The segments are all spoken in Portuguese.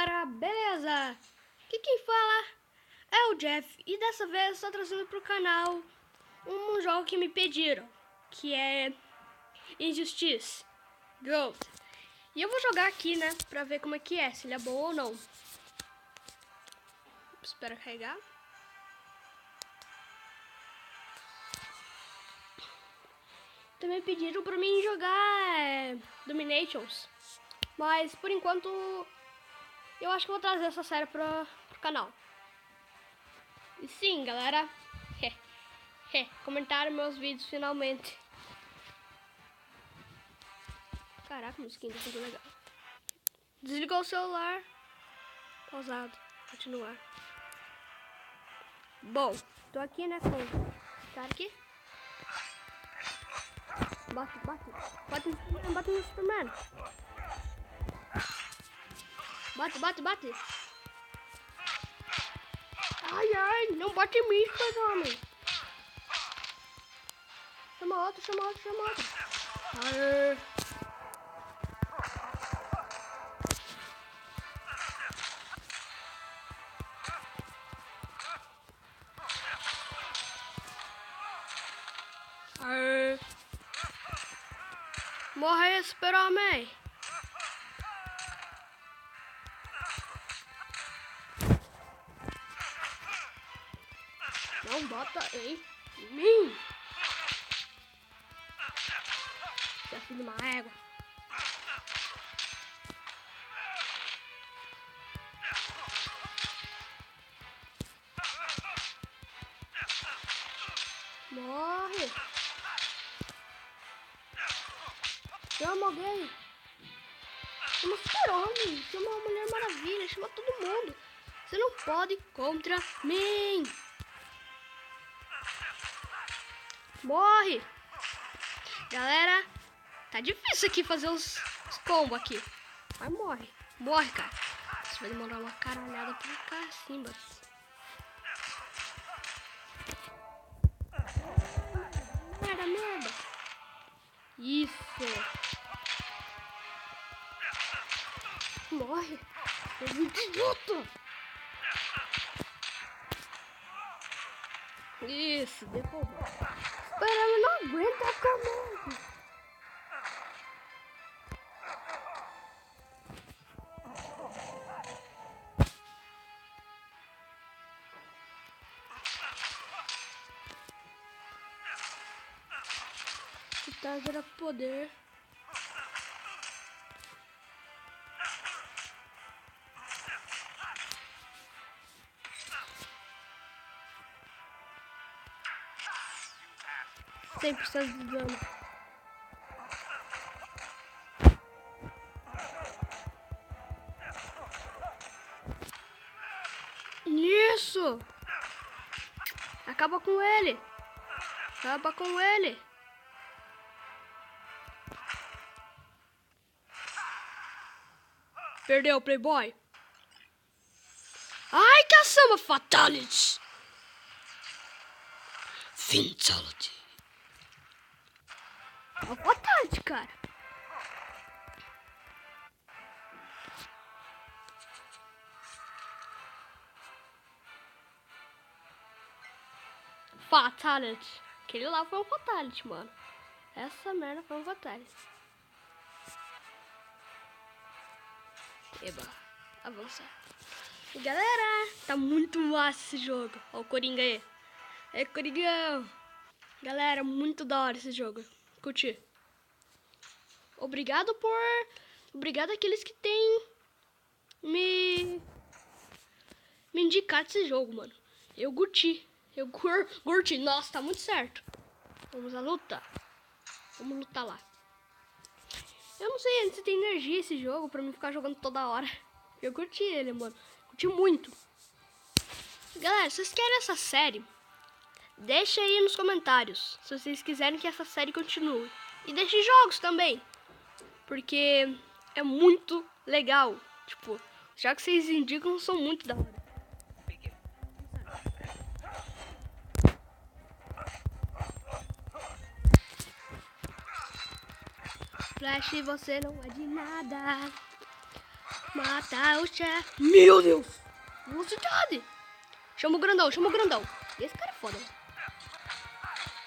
galera, beleza? Aqui quem fala é o Jeff e dessa vez estou trazendo pro canal um jogo que me pediram, que é Injustice Gold. E eu vou jogar aqui, né, pra ver como é que é, se ele é bom ou não. Espera carregar. Também pediram pra mim jogar Dominations, mas por enquanto eu acho que vou trazer essa série pro canal. E sim, galera, comentaram meus vídeos finalmente. Caraca, musiquinha tá muito legal. Desligou o celular. Pausado. Continuar. Bom, tô aqui, né, com o cara aqui. Bate no Superman. Bate. Ai, não bate em mim, super-homem. Chama outro. Aê. Aê. Morre aí, super-homem. Não bota em mim. Você é filho de uma égua. Morre. Chama alguém. Chama o Super-Homem. Chama a Mulher Maravilha. Chama todo mundo. Você não pode contra mim. Morre. Galera, tá difícil aqui fazer os combos aqui. Mas morre. Morre, cara. Isso vai demorar uma caralhada pra ficar assim, mas... Merda. Isso. Morre. É muito idiota. Isso, derrubou. Super-Homem não aguenta ficar morto. Era poder. Sempre precisa de dano. Isso! Acaba com ele! Perdeu o Playboy. Ai, caçamba! Fatality! É o Fatality, cara. Fatality. Aquele lá foi um Fatality, mano. Essa merda foi um Fatality. Eba, avançar. E galera, tá muito massa esse jogo. Ó o Coringa aí. É, Coringão. Galera, muito da hora esse jogo. Curti. Obrigado àqueles que têm me indicado esse jogo, mano. Eu curti. Curti. Nossa, tá muito certo. Vamos à luta. Vamos lutar lá. Eu não sei se tem energia esse jogo pra mim ficar jogando toda hora. Eu curti ele, mano. Curti muito. Galera, se vocês querem essa série, deixa aí nos comentários. Se vocês quiserem que essa série continue. E deixe jogos também. Porque é muito legal. Tipo, já que vocês indicam, são muito da hora. Flash, você não é de nada. Matar o chefe. Meu Deus. Velocidade. Chama o grandão, chama o grandão. Esse cara é foda.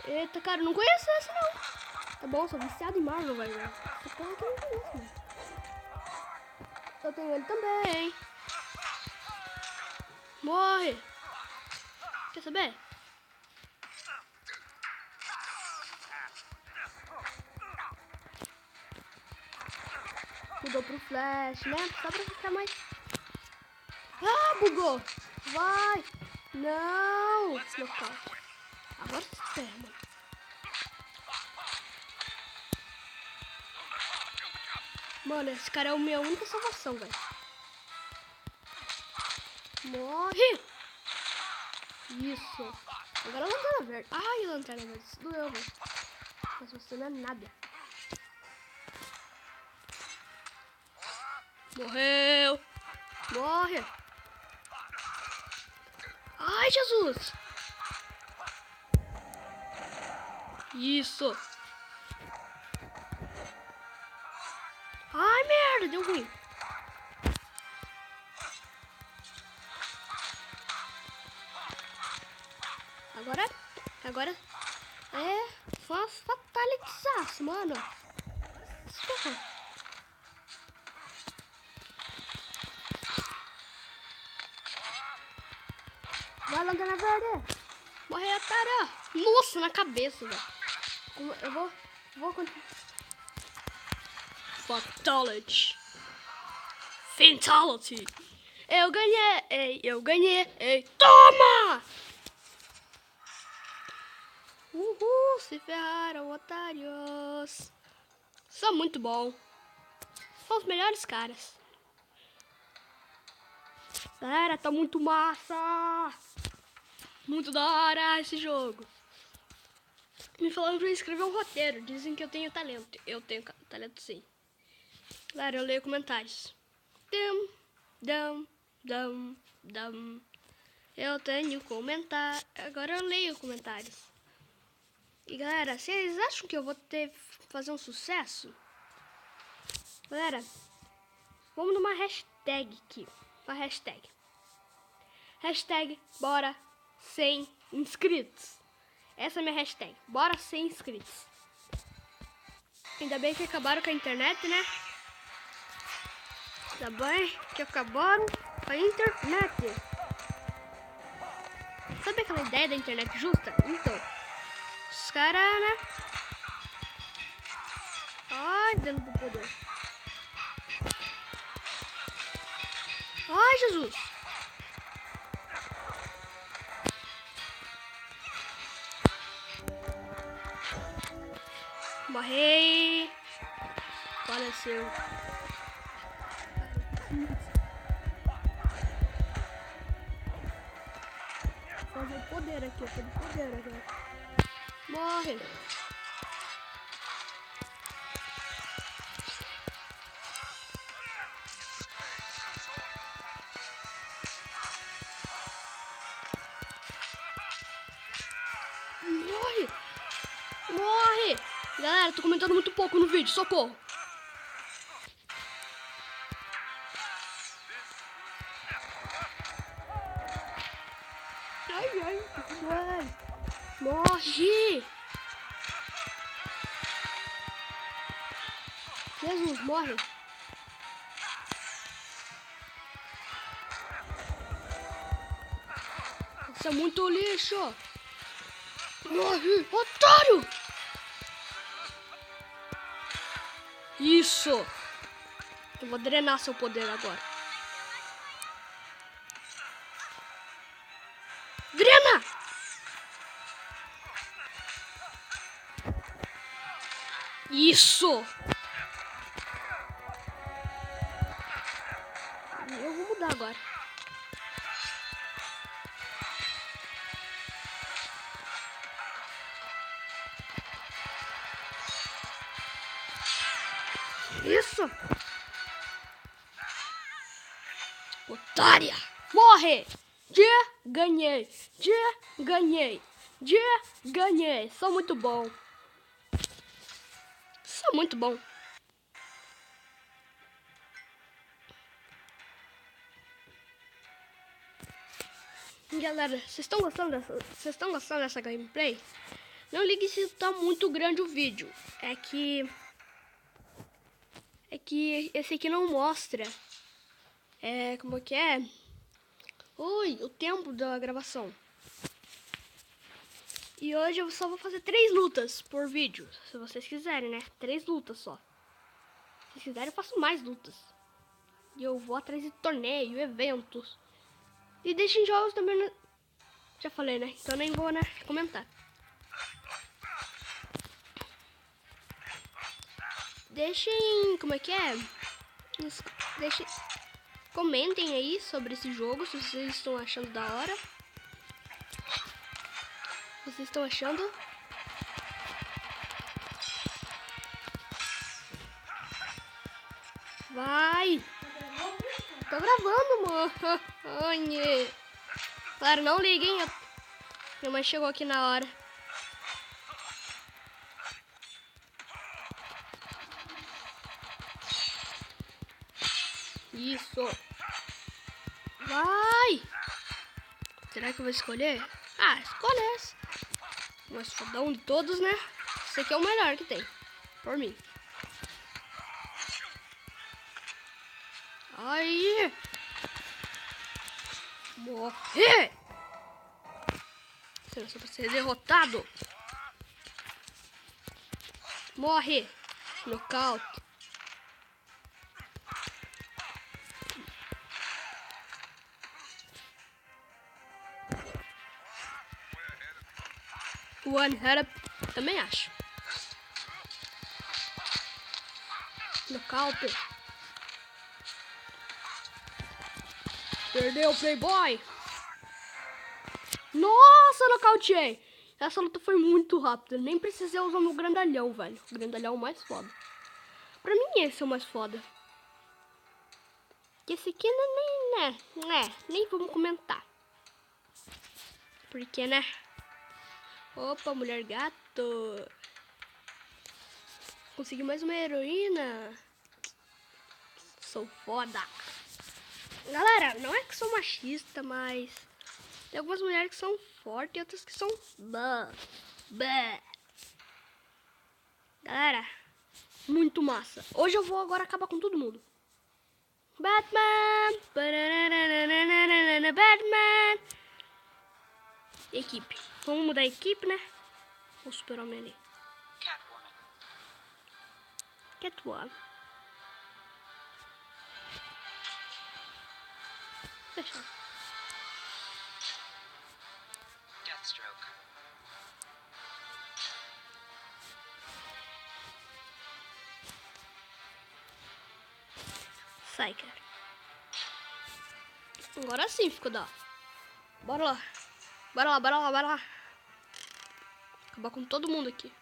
Eita, cara, eu não conheço esse não. Tá bom, sou viciado em Marvel, velho. Essa porra aqui eu não conheço, mano. Eu tenho ele também. Morre. Quer saber? Mudou pro Flash, né? Só pra ficar mais... Ah, bugou. Vai. Não. Nocaute. Agora se ferra, mano. Mano, esse cara é a minha única salvação, velho. Morre. Isso. Agora a lanterna verde. Ai, a lanterna verde. Isso doeu, velho. Mas você não é nada. Morreu. Morre. Ai, Jesus. Isso. Ai, merda. Deu ruim. Agora é uma fatalidade, mano. Vai, lanterna verde. Morre, otário. Nossa, na cabeça, velho. Eu vou continuar. Fatality. Fatality. Eu ganhei. Toma! Uhul, se ferraram, otários. São muito bom. São os melhores caras. Galera, tá muito massa. Muito da hora esse jogo. Me falaram pra eu escrever um roteiro. Dizem que eu tenho talento. Eu tenho talento sim. Galera, eu leio comentários. Dum. Eu tenho comentário. Agora eu leio comentários. E galera, vocês acham que eu vou fazer um sucesso? Galera, vamos numa hashtag aqui. Uma hashtag. Hashtag bora 100 inscritos. Essa é a minha hashtag. Bora 100 inscritos. Ainda bem que acabaram com a internet, né? Ainda bem que acabaram com a internet. Sabe aquela ideia da internet justa? Então, os caras, né? Ai, dando pro poder. Ai, Jesus. Morri. Faleceu. Vou fazer o poder aqui, eu tenho poder agora. Morre. Morre. Galera, tô comentando muito pouco no vídeo, socorro. Ai. Morre. Jesus, morre. Isso é muito lixo. Morre, otário. Isso. Eu vou drenar seu poder agora. Drena. Isso. Eu vou mudar agora. Isso! Otária! Morre! Ganhei! Sou muito bom. Galera, vocês estão gostando dessa gameplay? Não ligue se tá muito grande o vídeo. É que esse aqui não mostra. Como que é? Oi, o tempo da gravação. E hoje eu só vou fazer 3 lutas por vídeo. Se vocês quiserem, né? 3 lutas só. Se vocês quiserem, eu faço mais lutas. E eu vou atrás de torneio, eventos. E deixem jogos também. Já falei, né? Então nem vou, né, comentar. Deixem. Como é que é? Deixem. Comentem aí sobre esse jogo, se vocês estão achando da hora. Vocês estão achando? Vai! Tô gravando, mano. Claro, não liguem. Minha mãe chegou aqui na hora. Isso. Vai! Será que eu vou escolher? Ah, escolhe essa. O mais fodão de todos, né? Esse aqui é o melhor que tem. Por mim. Aí! Morre! Você não só pra ser derrotado. Morre! Nocaute. One head up. Também acho. Nocaute. Perdeu o Playboy. Nossa, nocauteei. Essa luta foi muito rápida. Nem precisei usar o meu grandalhão, velho. O grandalhão é o mais foda. Pra mim esse é o mais foda. Esse aqui nem vamos comentar. Porque, né? Opa, mulher gato. Consegui mais uma heroína. Sou foda. Galera, não é que sou machista, mas tem algumas mulheres que são fortes e outras que são Galera, muito massa. Hoje eu vou agora acabar com todo mundo. Batman. Batman. Equipe. Vamos mudar a equipe, né? O Super-Homem ali. Catwoman. Fechou. Deathstroke. Sai, cara. Agora sim ficou da. Bora lá. Bora lá, bora lá, bora lá. Acabar com todo mundo aqui.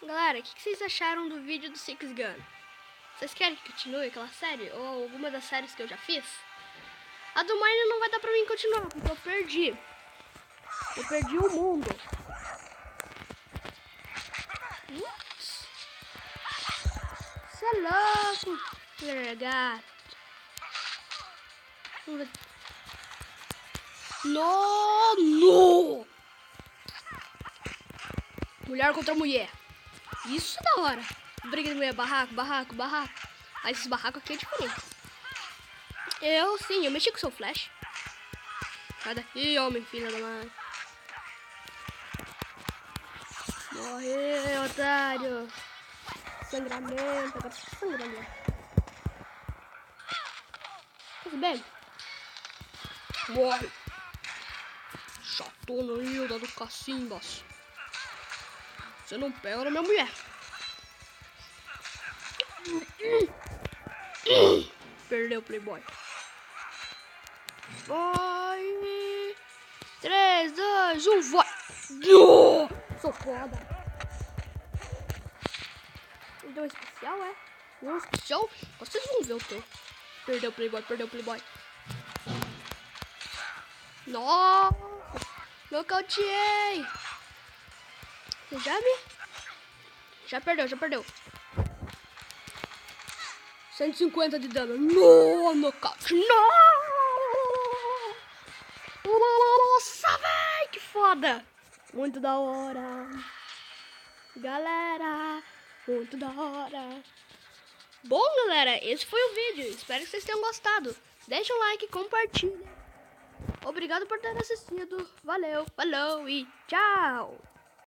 Galera, o que vocês acharam do vídeo do Six Gun? Vocês querem que continue aquela série? Ou alguma das séries que eu já fiz? A do Mine não vai dar pra mim continuar, porque eu perdi. Eu perdi o mundo. Você é louco. Gato. No! Mulher contra mulher. Isso é da hora. Briga de mulher, barraco. Aí esses barracos aqui é diferente. Eu mexi com o seu flash. Sai daqui, homem, filha da mãe. Morre, otário. Sangramento, agora tá sangrando. Tudo bem? Morre. Chatona Hilda do Cacimbas. Você não pega na minha mulher. Perdeu o Playboy. Vai. 3, 2, 1, vai. Sou foda. Deu um especial, é? Deu um especial? Vocês vão ver o teu. Perdeu o Playboy. Nossa. Nocauteei. Você já perdeu. 150 de dano. No, nocaute. Nossa, véi, que foda. Muito da hora. Galera, muito da hora. Bom, galera, esse foi o vídeo. Espero que vocês tenham gostado. Deixa um like, compartilha. Obrigado por ter assistido. Valeu, falou e tchau.